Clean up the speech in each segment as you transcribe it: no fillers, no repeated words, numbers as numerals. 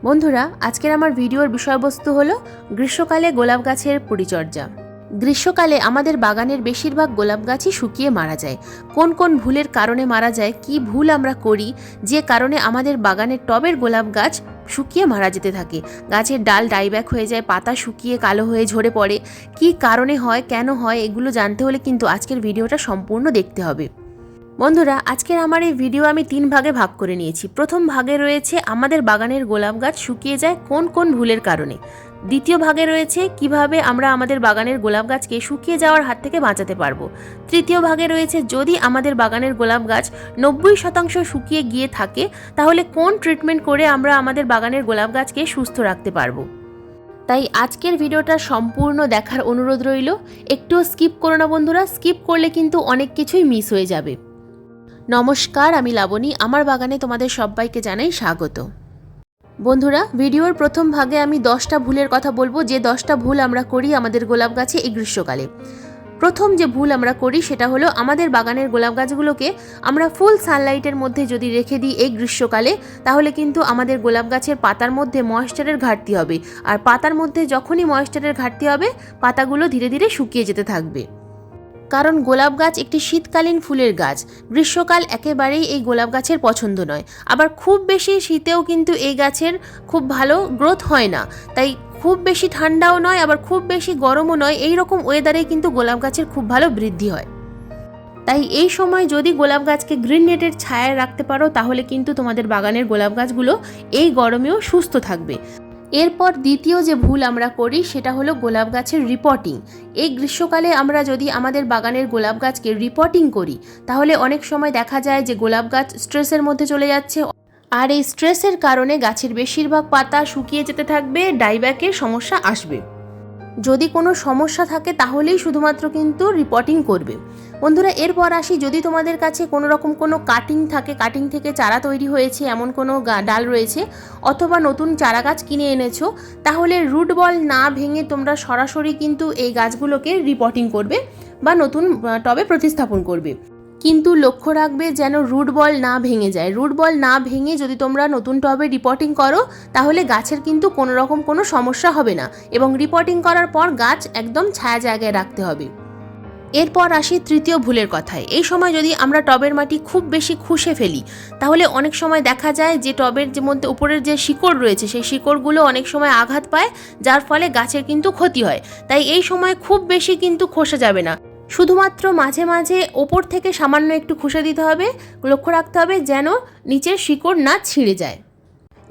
বন্ধুরা, আজকের আমার ভিডিওর বিষয়বস্তু হলো গ্রীষ্মকালে গোলাপ গাছের পরিচর্যা। গ্রীষ্মকালে আমাদের বাগানের বেশিরভাগ গোলাপ গাছই শুকিয়ে মারা যায়। কোন কোন ভুলের কারণে মারা যায়, কি ভুল আমরা করি যে কারণে আমাদের বাগানের টবের গোলাপ গাছ শুকিয়ে মারা যেতে থাকে, গাছের ডাল ডাইব্যাক হয়ে যায়, পাতা শুকিয়ে কালো হয়ে ঝরে পড়ে, কি কারণে হয়, কেন হয়, এগুলো জানতে হলে কিন্তু আজকের ভিডিওটা সম্পূর্ণ দেখতে হবে। বন্ধুরা, আজকের আমার এই ভিডিও আমি 3 ভাগে ভাগ করে নিয়েছি। প্রথম ভাগে রয়েছে আমাদের বাগানের গোলাপ গাছ শুকিয়ে যায় কোন কোন ভুলের কারণে। দ্বিতীয় ভাগে রয়েছে কিভাবে আমরা আমাদের বাগানের গোলাপ গাছকে শুকিয়ে যাওয়ার হাত থেকে বাঁচাতে পারবো। তৃতীয় ভাগে রয়েছে যদি আমাদের বাগানের গোলাপ গাছ 90% শুকিয়ে গিয়ে থাকে তাহলে কোন ট্রিটমেন্ট করে আমরা আমাদের বাগানের গোলাপ গাছকে সুস্থ রাখতে পারবো। তাই আজকের ভিডিওটা সম্পূর্ণ দেখার অনুরোধ রইল। একটুও স্কিপ করো না বন্ধুরা, স্কিপ করলে কিন্তু অনেক কিছুই মিস হয়ে যাবে। নমস্কার, আমি লাবণী। আমার বাগানে তোমাদের সবাইকে জানাই স্বাগত। বন্ধুরা, ভিডিওর প্রথম ভাগে আমি 10টা ভুলের কথা বলবো, যে 10টা ভুল আমরা করি আমাদের গোলাপ গাছে এই গ্রীষ্মকালে। প্রথম যে ভুল আমরা করি সেটা হলো আমাদের বাগানের গোলাপ গাছগুলোকে আমরা ফুল সানলাইটের মধ্যে যদি রেখে দিই এই গ্রীষ্মকালে, তাহলে কিন্তু আমাদের গোলাপ গাছের পাতার মধ্যে ময়েশ্চারের ঘাটতি হবে। আর পাতার মধ্যে যখনই ময়েশ্চারের ঘাটতি হবে, পাতাগুলো ধীরে ধীরে শুকিয়ে যেতে থাকবে। কারণ গোলাপ গাছ একটি শীতকালীন ফুলের গাছ, গ্রীষ্মকাল একেবারেই এই গোলাপ গাছের পছন্দ নয়। আবার খুব বেশি শীতেও কিন্তু এই গাছের খুব ভালো গ্রোথ হয় না। তাই খুব বেশি ঠান্ডাও নয়, আবার খুব বেশি গরমও নয়, এই রকম ওয়েদারেই কিন্তু গোলাপ গাছের খুব ভালো বৃদ্ধি হয়। তাই এই সময় যদি গোলাপ গাছকে গ্রিন নেটের ছায়ায় রাখতে পারো, তাহলে কিন্তু তোমাদের বাগানের গোলাপ গাছগুলো এই গরমেও সুস্থ থাকবে। এরপর দ্বিতীয় যে ভুল আমরা করি সেটা হলো গোলাপ গাছের রিপোর্টিং। এই গ্রীষ্মকালে আমরা যদি আমাদের বাগানের গোলাপ গাছকে রিপোর্টিং করি, তাহলে অনেক সময় দেখা যায় যে গোলাপ গাছ স্ট্রেসের মধ্যে চলে যাচ্ছে। আর এই স্ট্রেসের কারণে গাছের বেশিরভাগ পাতা শুকিয়ে যেতে থাকবে, ডাইব্যাকের সমস্যা আসবে। যদি কোনো সমস্যা থাকে তাহলেই শুধুমাত্র কিন্তু রিপোর্টিং করবে। বন্ধুরা, এরপর আসি, যদি তোমাদের কাছে কোনো রকম কোনো কাটিং থাকে, কাটিং থেকে চারা তৈরি হয়েছে এমন কোনো ডাল রয়েছে, অথবা নতুন চারা গাছ কিনে এনেছো, তাহলে রুট বল না ভেঙে তোমরা সরাসরি কিন্তু এই গাছগুলোকে রিপোর্টিং করবে বা নতুন টবে প্রতিস্থাপন করবে। কিন্তু লক্ষ্য রাখবে যেন রুট বল না ভেঙে যায়। রুট বল না ভেঙে যদি তোমরা নতুন টবে রিপোর্টিং করো, তাহলে গাছের কিন্তু কোনো রকম কোনো সমস্যা হবে না, এবং রিপোর্টিং করার পর গাছ একদম ছায়া জায়গায় রাখতে হবে। এরপর আসি তৃতীয় ভুলের কথায়। এই সময় যদি আমরা টবের মাটি খুব বেশি খুশে ফেলি, তাহলে অনেক সময় দেখা যায় যে টবের যে মধ্যে উপরের যে শিকড় রয়েছে, সেই শিকড়গুলো অনেক সময় আঘাত পায়, যার ফলে গাছের কিন্তু ক্ষতি হয়। তাই এই সময় খুব বেশি কিন্তু খসে যাবে না, শুধুমাত্র মাঝে মাঝে ওপর থেকে সামান্য একটু খুশে দিতে হবে। লক্ষ্য রাখতে হবে যেন নিচের শিকড় না ছিঁড়ে যায়।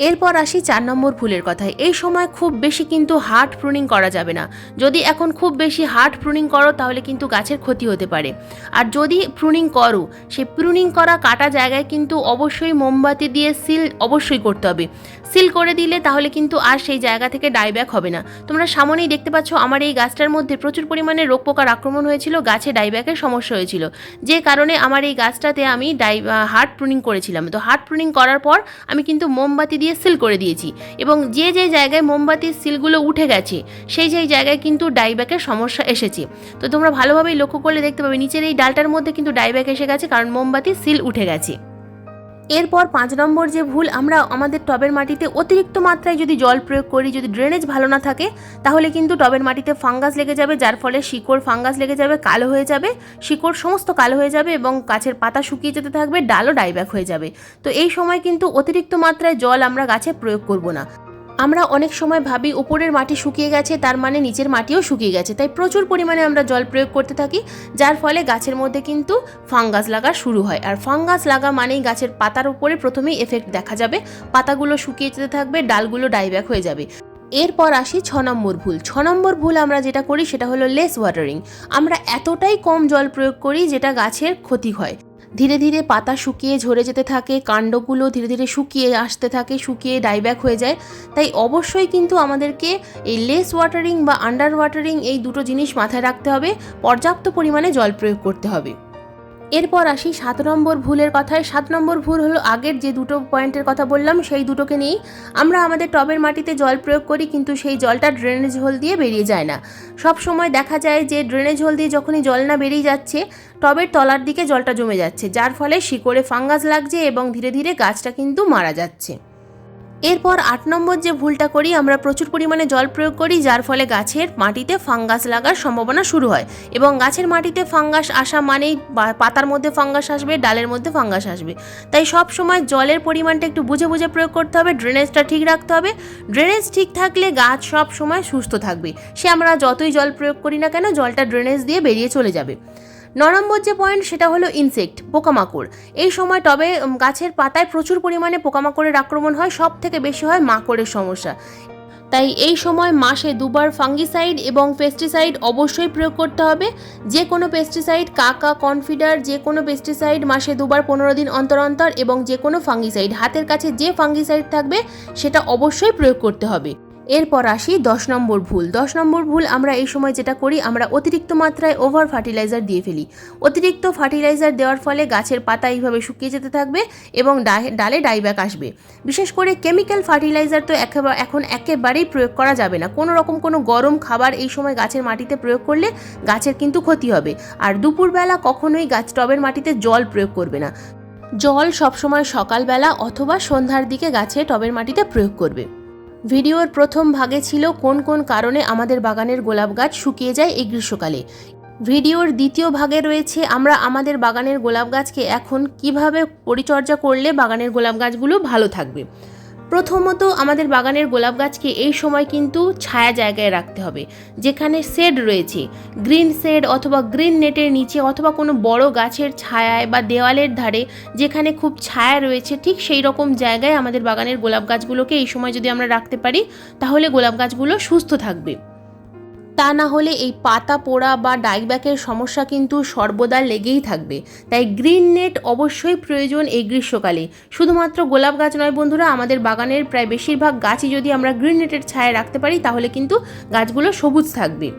এরপর আসি 4 নম্বর ভুলের কথায়। এই সময় খুব বেশি কিন্তু হার্ড প্রুনিং করা যাবে না। যদি এখন খুব বেশি হার্ড প্রুনিং করো, তাহলে কিন্তু গাছের ক্ষতি হতে পারে। আর যদি প্রুনিং করো, সেই প্রুনিং করা কাটা জায়গায় কিন্তু অবশ্যই মোমবাতি দিয়ে সিল অবশ্যই করতে হবে। সিল করে দিলে তাহলে কিন্তু আর সেই জায়গা থেকে ডাইব্যাক হবে না। তোমরা সামনেই দেখতে পাচ্ছ আমার এই গাছটার মধ্যে প্রচুর পরিমাণে রোগ পোকার আক্রমণ হয়েছিল, গাছে ডাইব্যাকের সমস্যা হয়েছিল, যে কারণে আমার এই গাছটাতে আমি হার্ড প্রুনিং করেছিলাম। তো হার্ড প্রুনিং করার পর আমি কিন্তু মোমবাতি দিয়ে সিল করে দিয়েছি, এবং যে যে জায়গায় মোমবাতির সিলগুলো উঠে গেছে সেই জায়গায় কিন্তু ডাইব্যাকের সমস্যা এসেছে। তো তোমরা ভালোভাবেই লক্ষ্য করলে দেখতে পাবে নিচের এই ডালটার মধ্যে কিন্তু ডাইব্যাক এসে গেছে, কারণ মোমবাতির সিল উঠে গেছে। এরপর 5 নম্বর যে ভুল, আমরা আমাদের টবের মাটিতে অতিরিক্ত মাত্রায় যদি জল প্রয়োগ করি, যদি ড্রেনেজ ভালো না থাকে, তাহলে কিন্তু টবের মাটিতে ফাঙ্গাস লেগে যাবে, যার ফলে শিকড় ফাঙ্গাস লেগে যাবে, কালো হয়ে যাবে, শিকড় সমস্ত কালো হয়ে যাবে, এবং গাছের পাতা শুকিয়ে যেতে থাকবে, ডালও ডাইব্যাক হয়ে যাবে। তো এই সময় কিন্তু অতিরিক্ত মাত্রায় জল আমরা গাছে প্রয়োগ করব না। আমরা অনেক সময় ভাবি উপরের মাটি শুকিয়ে গেছে, তার মানে নিচের মাটিও শুকিয়ে গেছে, তাই প্রচুর পরিমাণে আমরা জল প্রয়োগ করতে থাকি, যার ফলে গাছের মধ্যে কিন্তু ফাঙ্গাস লাগা শুরু হয়। আর ফাঙ্গাস লাগা মানেই গাছের পাতার উপরে প্রথমেই এফেক্ট দেখা যাবে, পাতাগুলো শুকিয়ে যেতে থাকবে, ডালগুলো ডাইব্যাক হয়ে যাবে। এরপর আসি 6 নম্বর ভুল। 6 নম্বর ভুল আমরা যেটা করি সেটা হলো লেস ওয়াটারিং। আমরা এতটাই কম জল প্রয়োগ করি যেটা গাছের ক্ষতি হয়। ধীরে ধীরে পাতা শুকিয়ে ঝরে যেতে থাকে, কাণ্ডগুলো ধীরে ধীরে শুকিয়ে আসতে থাকে, শুকিয়ে ডাইব্যাক হয়ে যায়। তাই অবশ্যই কিন্তু আমাদেরকে এই লেস ওয়াটারিং বা আন্ডার ওয়াটারিং এই দুটো জিনিস মাথায় রাখতে হবে, পর্যাপ্ত পরিমাণে জল প্রয়োগ করতে হবে। এরপর আসি 7 নম্বর ভুলের কথায়। 7 নম্বর ভুল হলো আগের যে দুটো পয়েন্টের কথা বললাম সেই দুটোকে নিয়েই। আমরা আমাদের টবের মাটিতে জল প্রয়োগ করি, কিন্তু সেই জলটা ড্রেনেজ হোল দিয়ে বেরিয়ে যায় না। সব সময় দেখা যায় যে ড্রেনেজ হোল দিয়ে যখনই জল না বেরিয়ে যাচ্ছে, টবের তলার দিকে জলটা জমে যাচ্ছে, যার ফলে শিকড়ে ফাঙ্গাস লাগছে এবং ধীরে ধীরে গাছটা কিন্তু মারা যাচ্ছে। এরপর 8 নম্বর যে ভুলটা করি, আমরা প্রচুর পরিমাণে জল প্রয়োগ করি, যার ফলে গাছের মাটিতে ফাঙ্গাস লাগার সম্ভাবনা শুরু হয়। এবং গাছের মাটিতে ফাঙ্গাস আসা মানেই পাতার মধ্যে ফাঙ্গাস আসবে, ডালের মধ্যে ফাঙ্গাস আসবে। তাই সব সময় জলের পরিমাণটা একটু বুঝে বুঝে প্রয়োগ করতে হবে, ড্রেনেজটা ঠিক রাখতে হবে। ড্রেনেজ ঠিক থাকলে গাছ সব সময় সুস্থ থাকবে। সে আমরা যতই জল প্রয়োগ করি না কেন, জলটা ড্রেনেজ দিয়ে বেরিয়ে চলে যাবে। 9 নম্বর যে পয়েন্ট, সেটা হলো ইনসেক্ট, পোকামাকড়। এই সময় টবে গাছের পাতায় প্রচুর পরিমাণে পোকামাকড়ের আক্রমণ হয়, সব থেকে বেশি হয় মাকড়ের সমস্যা। তাই এই সময় মাসে 2 বার ফাঙ্গিসাইড এবং পেস্টিসাইড অবশ্যই প্রয়োগ করতে হবে। যে কোনো পেস্টিসাইড, কাকা, কনফিডার, যে কোনো পেস্টিসাইড মাসে 2 বার 15 দিন অন্তর অন্তর, এবং যে কোনো ফাঙ্গিসাইড, হাতের কাছে যে ফাঙ্গিসাইড থাকবে সেটা অবশ্যই প্রয়োগ করতে হবে। এরপর আসি 10 নম্বর ভুল। 10 নম্বর ভুল আমরা এই সময় যেটা করি, আমরা অতিরিক্ত মাত্রায় ওভার ফার্টিলাইজার দিয়ে ফেলি। অতিরিক্ত ফার্টিলাইজার দেওয়ার ফলে গাছের পাতা এইভাবে শুকিয়ে যেতে থাকবে এবং ডালে ডাইব্যাক আসবে। বিশেষ করে কেমিক্যাল ফার্টিলাইজার তো এখন একেবারেই প্রয়োগ করা যাবে না। কোনো রকম কোনো গরম খাবার এই সময় গাছের মাটিতে প্রয়োগ করলে গাছের কিন্তু ক্ষতি হবে। আর দুপুরবেলা কখনোই টবের মাটিতে জল প্রয়োগ করবে না। জল সবসময় সকালবেলা অথবা সন্ধ্যার দিকে গাছে টবের মাটিতে প্রয়োগ করবে। ভিডিওর প্রথম ভাগে ছিল কোন কোন কারণে আমাদের বাগানের গোলাপ গাছ শুকিয়ে যায় এই গ্রীষ্মকালে। ভিডিওর দ্বিতীয় ভাগে রয়েছে আমরা আমাদের বাগানের গোলাপ গাছকে এখন কিভাবে পরিচর্যা করলে বাগানের গোলাপ গাছগুলো ভালো থাকবে। প্রথমত, আমাদের বাগানের গোলাপ গাছকে এই সময় কিন্তু ছায়া জায়গায় রাখতে হবে, যেখানে শেড রয়েছে, গ্রিন শেড অথবা গ্রিন নেটের নিচে অথবা কোনো বড় গাছের ছায়ায় বা দেওয়ালের ধারে যেখানে খুব ছায়া রয়েছে, ঠিক সেই রকম জায়গায় আমাদের বাগানের গোলাপ গাছগুলোকে এই সময় যদি আমরা রাখতে পারি, তাহলে গোলাপ গাছগুলো সুস্থ থাকবে। তা না হলে এই পাতা পোড়া বা ডাইব্যাকের সমস্যা কিন্তু সর্বদা লেগেই থাকবে। তাই গ্রিন নেট অবশ্যই প্রয়োজন এই গ্রীষ্মকালে। শুধুমাত্র গোলাপ গাছ নয় বন্ধুরা, আমাদের বাগানের প্রায় বেশিরভাগ গাছই যদি আমরা গ্রিন নেটের ছায়ায় রাখতে পারি, তাহলে কিন্তু গাছগুলো সবুজ থাকবে।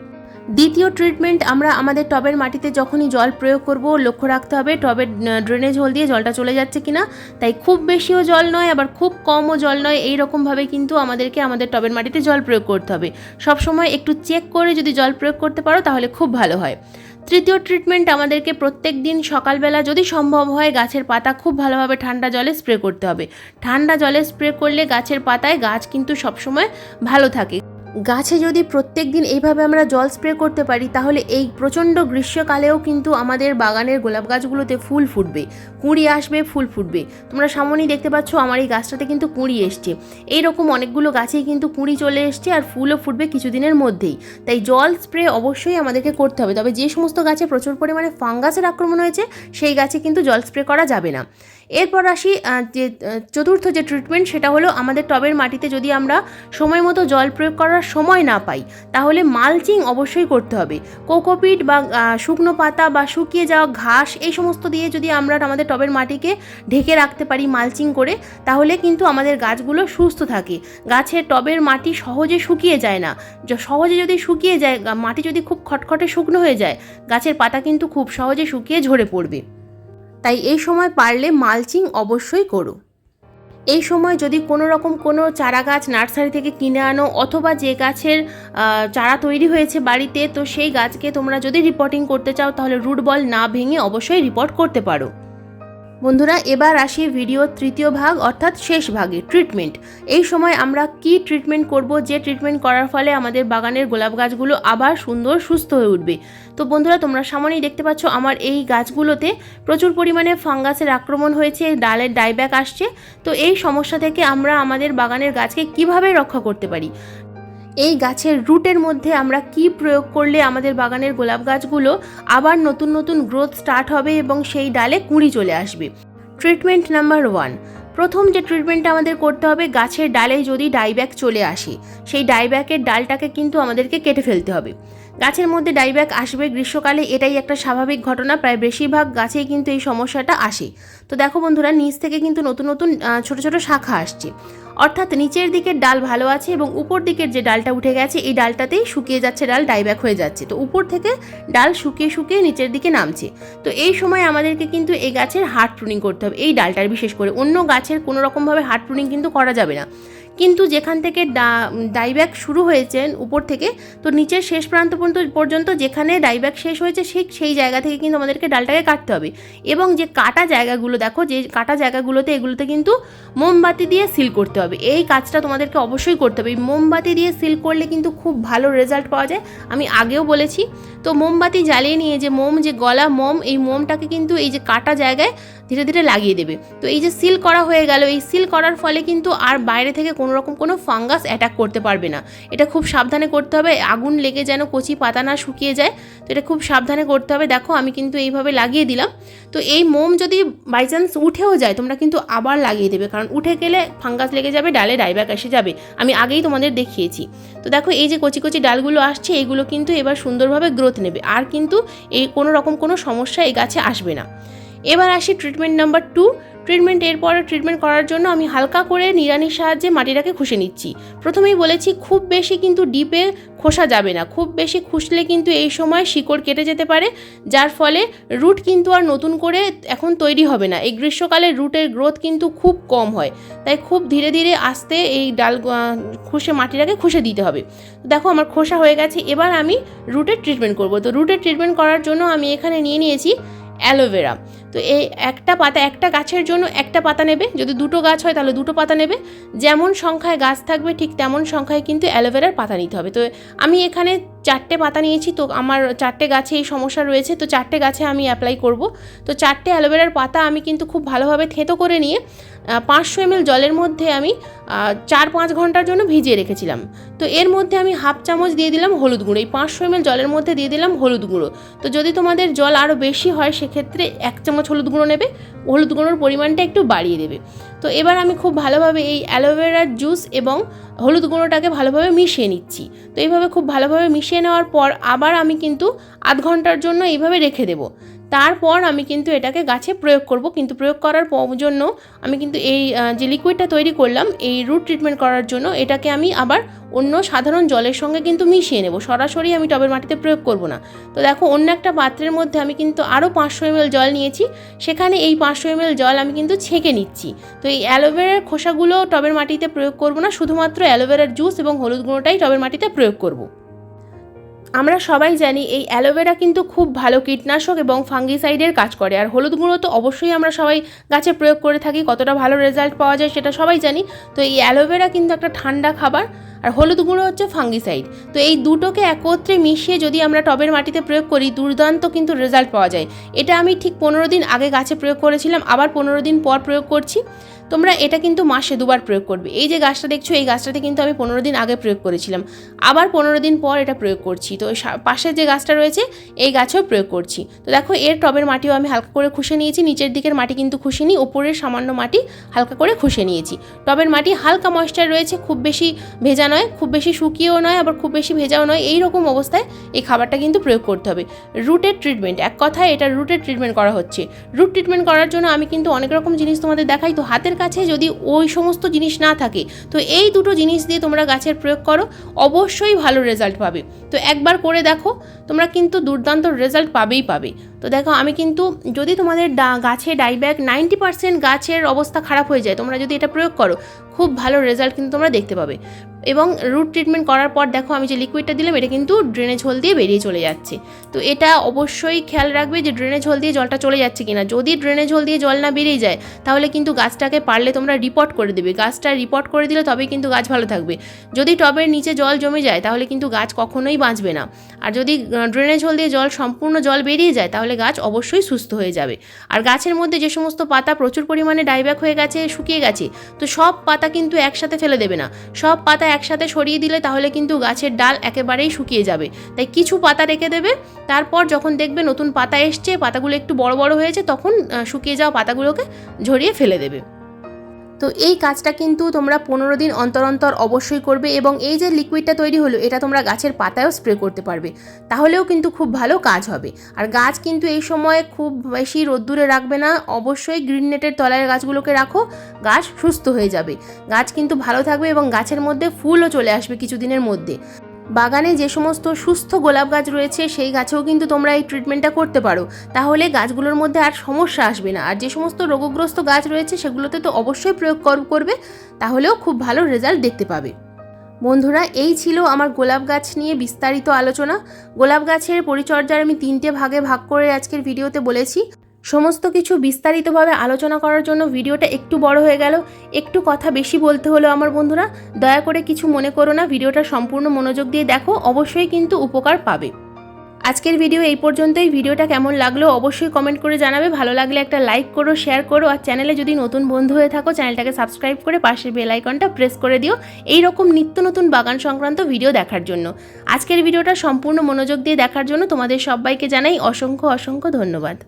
দ্বিতীয় ট্রিটমেন্ট, আমরা আমাদের টবের মাটিতে যখনই জল প্রয়োগ করব, লক্ষ্য রাখতে হবে টবের ড্রেনেজ হোল দিয়ে জলটা চলে যাচ্ছে কিনা। তাই খুব বেশিও জল নয়, আবার খুব কমও জল নয়, এই রকমভাবে কিন্তু আমাদেরকে আমাদের টবের মাটিতে জল প্রয়োগ করতে হবে। সবসময় একটু চেক করে যদি জল প্রয়োগ করতে পারো, তাহলে খুব ভালো হয়। তৃতীয় ট্রিটমেন্ট, আমাদেরকে প্রত্যেক দিন সকালবেলা যদি সম্ভব হয় গাছের পাতা খুব ভালোভাবে ঠান্ডা জলে স্প্রে করতে হবে। ঠান্ডা জলে স্প্রে করলে গাছের পাতায় গাছ কিন্তু সবসময় ভালো থাকে। গাছে যদি প্রত্যেক দিন এইভাবে আমরা জল স্প্রে করতে পারি, তাহলে এই প্রচণ্ড গ্রীষ্মকালেও কিন্তু আমাদের বাগানের গোলাপ গাছগুলোতে ফুল ফুটবে, কুঁড়ি আসবে, ফুল ফুটবে। তোমরা সামনেই দেখতে পাচ্ছ আমার এই গাছটাতে কিন্তু কুঁড়ি এসছে। এইরকম অনেকগুলো গাছেই কিন্তু কুঁড়ি চলে এসছে আর ফুলও ফুটবে কিছুদিনের মধ্যেই। তাই জল স্প্রে অবশ্যই আমাদেরকে করতে হবে। তবে যে সমস্ত গাছে প্রচুর পরিমাণে ফাঙ্গাসের আক্রমণ হয়েছে, সেই গাছে কিন্তু জল স্প্রে করা যাবে না। এরপর আসি যে চতুর্থ যে ট্রিটমেন্ট, সেটা হলো আমাদের টবের মাটিতে যদি আমরা সময় মতো জল প্রয়োগ করার সময় না পাই, তাহলে মালচিং অবশ্যই করতে হবে। কোকোপিট বা শুকনো পাতা বা শুকিয়ে যাওয়া ঘাস, এই সমস্ত দিয়ে যদি আমরা আমাদের টবের মাটিকে ঢেকে রাখতে পারি মালচিং করে, তাহলে কিন্তু আমাদের গাছগুলো সুস্থ থাকে। গাছের টবের মাটি সহজে শুকিয়ে যায় না। সহজে যদি শুকিয়ে যায়, মাটি যদি খুব খটখটে শুকনো হয়ে যায়, গাছের পাতা কিন্তু খুব সহজে শুকিয়ে ঝরে পড়বে। তাই এই সময় পারলে মালচিং অবশ্যই করো। এই সময় যদি কোনো রকম কোনো চারা গাছ নার্সারি থেকে কিনে আনো, অথবা যে গাছের চারা তৈরি হয়েছে বাড়িতে, তো সেই গাছকে তোমরা যদি রিপোর্টিং করতে চাও, তাহলে রুট বল না ভেঙে অবশ্যই রিপোর্ট করতে পারো। বন্ধুরা, এবার আসি ভিডিওর তৃতীয় ভাগ অর্থাৎ শেষ ভাগে, ট্রিটমেন্ট। এই সময় আমরা কি ট্রিটমেন্ট করব, যে ট্রিটমেন্ট করার ফলে আমাদের বাগানের গোলাপ গাছগুলো আবার সুন্দর সুস্থ হয়ে উঠবে। তো বন্ধুরা, তোমরা সামনেই দেখতে পাচ্ছ আমার এই গাছগুলোতে প্রচুর পরিমাণে ফাঙ্গাসের আক্রমণ হয়েছে, ডালের ডাইব্যাক আসছে। তো এই সমস্যা থেকে আমরা আমাদের বাগানের গাছকে কিভাবে রক্ষা করতে পারি, এই গাছের রুটের মধ্যে আমরা কি প্রয়োগ করলে আমাদের বাগানের গোলাপ গাছগুলো আবার নতুন নতুন গ্রোথ স্টার্ট হবে এবং সেই ডালে কুঁড়ি চলে আসবে। ট্রিটমেন্ট নাম্বার 1, প্রথম যে ট্রিটমেন্টটা আমাদের করতে হবে, গাছের ডালে যদি ডাইব্যাক চলে আসে, সেই ডাইব্যাকের ডালটাকে কিন্তু আমাদেরকে কেটে ফেলতে হবে। গাছের মধ্যে ডাইব্যাক আসবে গ্রীষ্মকালে, এটাই একটা স্বাভাবিক ঘটনা। প্রায় বেশিরভাগ গাছেই কিন্তু এই সমস্যাটা আসে। তো দেখো বন্ধুরা, নিচ থেকে কিন্তু নতুন নতুন ছোট ছোট শাখা আসছে, অর্থাৎ নিচের দিকের ডাল ভালো আছে এবং উপর দিকের যে ডালটা উঠে গেছে, এই ডালটাতেই শুকিয়ে যাচ্ছে, ডাল ডাইব্যাক হয়ে যাচ্ছে। তো উপর থেকে ডাল শুকিয়ে শুকিয়ে নিচের দিকে নামছে। তো এই সময় আমাদেরকে কিন্তু এই গাছের হার্ড প্রুনিং করতে হবে, এই ডালটার বিশেষ করে। অন্য গাছের কোনো রকমভাবে হার্ড প্রুনিং কিন্তু করা যাবে না। কিন্তু যেখান থেকে ডাইব্যাক শুরু হয়েছে উপর থেকে, তো নিচের শেষ প্রান্ত পর্যন্ত যেখানে ডাইব্যাক শেষ হয়েছে সেই জায়গা থেকে কিন্তু আমাদেরকে ডালটাকে কাটতে হবে। এবং যে কাটা জায়গাগুলো দেখো, যে কাটা জায়গাগুলোতে এগুলোতে কিন্তু মোমবাতি দিয়ে সিল করতে হবে। এই কাজটা তোমাদেরকে অবশ্যই করতে হবে। এই মোমবাতি দিয়ে সিল করলে কিন্তু খুব ভালো রেজাল্ট পাওয়া যায়, আমি আগেও বলেছি। তো মোমবাতি জ্বালিয়ে নিয়ে যে গলা মোম, এই মোমটাকে কিন্তু এই যে কাটা জায়গায় ধীরে ধীরে লাগিয়ে দেবে। তো এই যে সিল করা হয়ে গেল, এই সিল করার ফলে কিন্তু আর বাইরে থেকে কোনো রকম কোনো ফাঙ্গাস অ্যাটাক করতে পারবে না। এটা খুব সাবধানে করতে হবে, আগুন লেগে যেন কচি পাতা না শুকিয়ে যায়, তো এটা খুব সাবধানে করতে হবে। দেখো আমি কিন্তু এইভাবে লাগিয়ে দিলাম। তো এই মোম যদি বাই চান্স উঠেও যায়, তোমরা কিন্তু আবার লাগিয়ে দেবে, কারণ উঠে গেলে ফাঙ্গাস লেগে যাবে, ডালে ডাইব্যাক এসে যাবে, আমি আগেই তোমাদের দেখিয়েছি। তো দেখো এই যে কচি কচি ডালগুলো আসছে, এইগুলো কিন্তু এবার সুন্দরভাবে গ্রোথ নেবে, আর কিন্তু এই কোনো রকম কোনো সমস্যা এই গাছে আসবে না। এবার আসি ট্রিটমেন্ট নাম্বার 2। এরপরে ট্রিটমেন্ট করার জন্য আমি হালকা করে নিড়ানির সাহায্যে মাটিটাকে খুশে নিচ্ছি। প্রথমেই বলেছি খুব বেশি কিন্তু ডিপে খোসা যাবে না, খুব বেশি খুশলে কিন্তু এই সময় শিকড় কেটে যেতে পারে, যার ফলে রুট কিন্তু আর নতুন করে এখন তৈরি হবে না। এই গ্রীষ্মকালে রুটের গ্রোথ কিন্তু খুব কম হয়, তাই খুব ধীরে ধীরে আস্তে এই ডাল মাটিটাকে খুশে দিতে হবে। দেখো আমার খোসা হয়ে গেছে, এবার আমি রুটের ট্রিটমেন্ট করব। তো রুটের ট্রিটমেন্ট করার জন্য আমি এখানে নিয়েছি অ্যালোভেরা। তো এই একটা গাছের জন্য একটা পাতা নেবে, যদি দুটো গাছ হয় তাহলে দুটো পাতা নেবে, যেমন সংখ্যায় গাছ থাকবে ঠিক তেমন সংখ্যায় কিন্তু অ্যালোভেরার পাতা নিতে হবে। তো আমি এখানে 4টে পাতা নিয়েছি, তো আমার 4টে গাছে এই সমস্যা রয়েছে, তো 4টে গাছে আমি অ্যাপ্লাই করব। তো 4টে অ্যালোভেরার পাতা আমি কিন্তু খুব ভালোভাবে থেঁতো করে নিয়ে 500 ml জলের মধ্যে আমি 4-5 ঘন্টার জন্য ভিজিয়ে রেখেছিলাম। তো এর মধ্যে আমি হাফ চামচ দিয়ে দিলাম হলুদ গুঁড়ো, এই 500 ml জলের মধ্যে দিয়ে দিলাম হলুদ গুঁড়ো। তো যদি তোমাদের জল আরও বেশি হয় সেক্ষেত্রে 1 চামচ হলুদ গুঁড়ো নেবে, হলুদ গুঁড়োর পরিমাণটা একটু বাড়িয়ে দেবে। তো এবার আমি খুব ভালোভাবে এই অ্যালোভেরার জুস এবং হলুদ গুঁড়োটাকে ভালোভাবে মিশিয়ে নিচ্ছি। তো এইভাবে খুব ভালোভাবে মিশিয়ে নেওয়ার পর আবার আমি কিন্তু আধ ঘন্টার জন্য এইভাবে রেখে দেবো। তারপর আমি কিন্তু এটাকে গাছে প্রয়োগ করব। কিন্তু প্রয়োগ করার জন্য আমি কিন্তু এই যে লিকুইডটা তৈরি করলাম এই রুট ট্রিটমেন্ট করার জন্য, এটাকে আমি আবার অন্য সাধারণ জলের সঙ্গে কিন্তু মিশিয়ে নেব, সরাসরি আমি টবের মাটিতে প্রয়োগ করব না। তো দেখো অন্য একটা পাত্রের মধ্যে আমি কিন্তু আরও 500 ml জল নিয়েছি, সেখানে এই 500 ml জল আমি কিন্তু ছেঁকে নিচ্ছি। তো এই অ্যালোভেরার খোসাগুলো টবের মাটিতে প্রয়োগ করব না, শুধুমাত্র অ্যালোভেরার জুস এবং হলুদ গুঁড়োটাই টবের মাটিতে প্রয়োগ করব। আমরা সবাই জানি এই অ্যালোভেরা কিন্তু খুব ভালো কীটনাশক এবং ফাঙ্গিসাইডের কাজ করে, আর হলুদ গুঁড়ো তো অবশ্যই আমরা সবাই গাছে প্রয়োগ করে থাকি, কতটা ভালো রেজাল্ট পাওয়া যায় সেটা সবাই জানি। তো এই অ্যালোভেরা কিন্তু একটা ঠান্ডা খাবার, আর হলুদ গুঁড়ো হচ্ছে ফাঙ্গিসাইড। তো এই দুটোকে একত্রে মিশিয়ে যদি আমরা টবের মাটিতে প্রয়োগ করি, দুর্দান্ত কিন্তু রেজাল্ট পাওয়া যায়। এটা আমি ঠিক 15 দিন আগে গাছে প্রয়োগ করেছিলাম, আবার 15 দিন পর প্রয়োগ করছি। তোমরা এটা কিন্তু মাসে 2বার প্রয়োগ করবে। এই যে গাছটা দেখছো, এই গাছটাতে কিন্তু আমি 15 দিন আগে প্রয়োগ করেছিলাম, আবার 15 দিন পর এটা প্রয়োগ করছি। তো পাশের যে গাছটা রয়েছে এই গাছেও প্রয়োগ করছি। তো দেখো এর টবের মাটিও আমি হালকা করে খুশে নিয়েছি, নিচের দিকের মাটি কিন্তু খুশে নিই, ওপরের সামান্য মাটি হালকা করে খুশে নিয়েছি। টবের মাটি হালকা ময়েশ্চার রয়েছে, খুব বেশি ভেজা নয়, খুব বেশি শুকিয়েও নয়, আবার খুব বেশি ভেজাও নয়, এই রকম অবস্থায় এই খাবারটা কিন্তু প্রয়োগ করতে হবে। রুটের ট্রিটমেন্ট, এক কথায় এটা রুটের ট্রিটমেন্ট করা হচ্ছে। রুট ট্রিটমেন্ট করার জন্য আমি কিন্তু অনেক রকম জিনিস তোমাদের দেখাই, তো হাতের কাছে যদি ওই সমস্ত জিনিস না থাকে তো এই দুটো জিনিস দিয়ে তোমরা গাছের প্রয়োগ করো, অবশ্যই ভালো রেজাল্ট পাবে। তো একবার করে দেখো, তোমরা কিন্তু দুর্দান্ত রেজাল্ট পাবেই পাবে। তো দেখো আমি কিন্তু, যদি তোমাদের গাছে ডাইব্যাক 90% গাছের অবস্থা খারাপ হয়ে যায়, তোমরা যদি এটা প্রয়োগ করো খুব ভালো রেজাল্ট কিন্তু তোমরা দেখতে পাবে। এবং রুট ট্রিটমেন্ট করার পর দেখো আমি যে লিকুইডটা দিলাম এটা কিন্তু ড্রেনেজ হোল দিয়ে বেরিয়ে চলে যাচ্ছে। তো এটা অবশ্যই খেয়াল রাখবে যে ড্রেনেজ হোল দিয়ে জলটা চলে যাচ্ছে কিনা। যদি ড্রেনেজ হোল দিয়ে জল না বেরিয়ে যায় তাহলে কিন্তু গাছটাকে পারলে তোমরা রিপোর্ট করে দেবে, গাছটা রিপোর্ট করে দিলে তবেই কিন্তু গাছ ভালো থাকবে। যদি টবের নিচে জল জমে যায় তাহলে কিন্তু গাছ কখনোই বাঁচবে না। আর যদি ড্রেনেজ হোল দিয়ে সম্পূর্ণ জল বেরিয়ে যায় তাহলে গাছ অবশ্যই সুস্থ হয়ে যাবে। আর গাছের মধ্যে যে সমস্ত পাতা প্রচুর পরিমাণে ডাইব্যাক হয়ে গেছে, শুকিয়ে গেছে, তো সব পাতা কিন্তু একসাথে ফেলে দেবে না, সব পাতা একসাথে সরিয়ে দিলে তাহলে কিন্তু গাছের ডাল একেবারেই শুকিয়ে যাবে। তাই কিছু পাতা রেখে দেবে, তারপর যখন দেখবে নতুন পাতা এসছে, পাতাগুলো একটু বড় বড় হয়েছে, তখন শুকিয়ে যাওয়া পাতাগুলোকে ঝরিয়ে ফেলে দেবে। তো এই কাজটা কিন্তু তোমরা 15 দিন অন্তর অন্তর অবশ্যই করবে। এবং এই যে লিকুইডটা তৈরি হলো এটা তোমরা গাছের পাতায়ও স্প্রে করতে পারবে, তাহলেও কিন্তু খুব ভালো কাজ হবে। আর গাছ কিন্তু এই সময় খুব বেশি রোদ্দুরে রাখবে না, অবশ্যই গ্রিন নেটের তলায় গাছগুলোকে রাখো, গাছ সুস্থ হয়ে যাবে, গাছ কিন্তু ভালো থাকবে এবং গাছের মধ্যে ফুলও চলে আসবে কিছুদিনের মধ্যে। বাগানে যে সমস্ত সুস্থ গোলাপ গাছ রয়েছে সেই গাছেও কিন্তু তোমরা এই ট্রিটমেন্টটা করতে পারো, তাহলে গাছগুলোর মধ্যে আর সমস্যা আসবে না। আর যে সমস্ত রোগগ্রস্ত গাছ রয়েছে সেগুলোতে তো অবশ্যই প্রয়োগ করবে, তাহলেও খুব ভালো রেজাল্ট দেখতে পাবে। বন্ধুরা, এই ছিল আমার গোলাপ গাছ নিয়ে বিস্তারিত আলোচনা। গোলাপ গাছের পরিচর্যার আমি 3টে ভাগে ভাগ করে আজকের ভিডিওতে বলেছি। সমস্ত কিছু বিস্তারিতভাবে আলোচনা করার জন্য ভিডিওটা একটু বড় হয়ে গেল, একটু কথা বেশি বলতে হলো আমার বন্ধুরা। দয়া করে কিছু মনে করো না, ভিডিওটা সম্পূর্ণ মনোযোগ দিয়ে দেখো, অবশ্যই কিন্তু উপকার পাবে। আজকের ভিডিও এই পর্যন্তই। ভিডিওটা কেমন লাগলো অবশ্যই কমেন্ট করে জানাবে। ভালো লাগলে একটা লাইক করো, শেয়ার করো, আর চ্যানেলে যদি নতুন বন্ধু হয়ে থাকো চ্যানেলটাকে সাবস্ক্রাইব করে পাশের বেল আইকনটা প্রেস করে দিও এই রকম নিত্য নতুন বাগান সংক্রান্ত ভিডিও দেখার জন্য। আজকের ভিডিওটা সম্পূর্ণ মনোযোগ দিয়ে দেখার জন্য তোমাদের সবাইকে জানাই অসংখ্য অসংখ্য ধন্যবাদ।